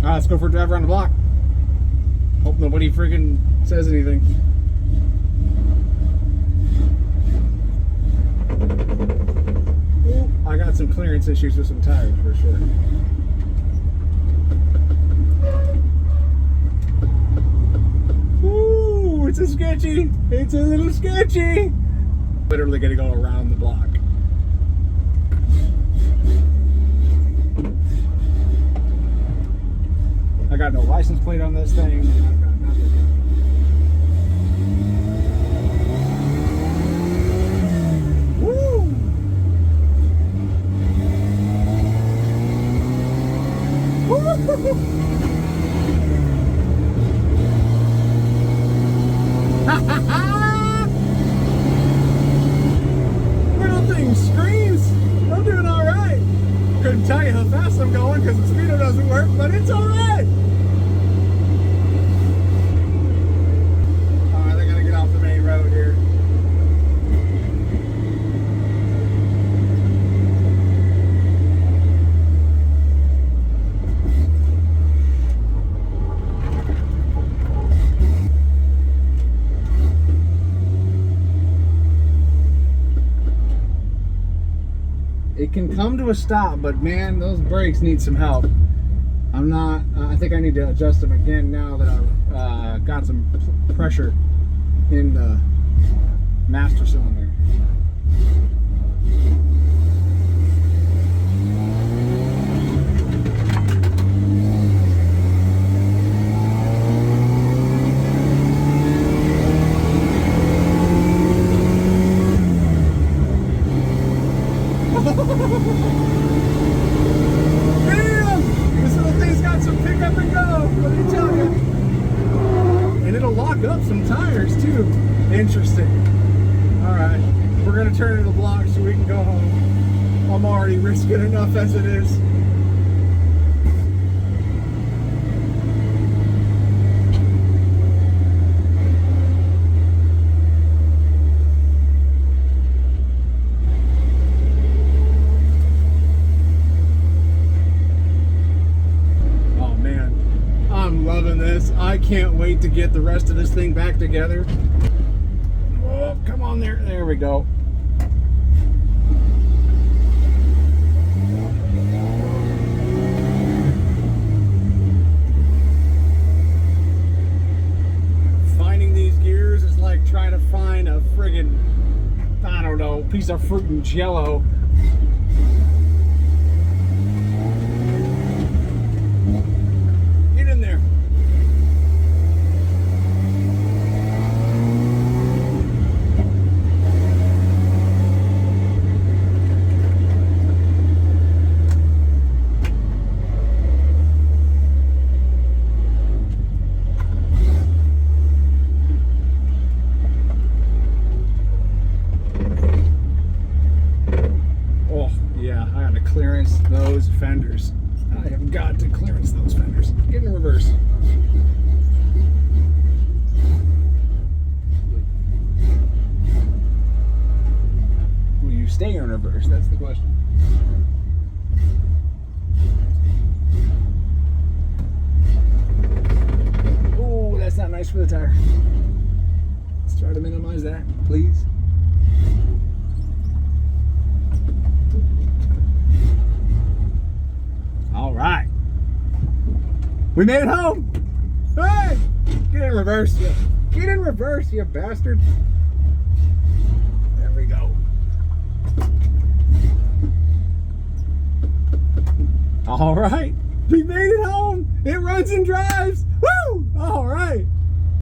right, let's go for a drive around the block. Hope nobody freaking says anything. Ooh, I got some clearance issues with some tires for sure. Ooh, it's a sketchy. It's a little sketchy. Literally gonna go around the block. I got no license plate on this thing. I've got nothing. Woo! Woo! Little thing screams. I'm doing all right. Couldn't tell you how fast I'm going because the speedo doesn't work, but it's all right. All right, I gotta get off the main road here. It can come to a stop, but man, those brakes need some help. I'm not, I think I need to adjust them again now that I've got some pressure in the master cylinder. Damn! This little thing's got some pick up and go, let me tell you. And it'll lock up some tires too. Interesting. Alright, we're gonna turn to the block so we can go home. I'm already risking enough as it is. Loving this. I can't wait to get the rest of this thing back together. Oh, come on there. There we go. Finding these gears is like trying to find a friggin', I don't know, piece of fruit and jello. Get in there. Clearance those fenders. I have got to clearance those fenders. Get in reverse. Will you stay in reverse? That's the question. Oh, that's not nice for the tire. Let's try to minimize that, please. All right, we made it home. Hey, get in reverse, you. Get in reverse, you bastard. There we go. All right, we made it home. It runs and drives. Woo! All right.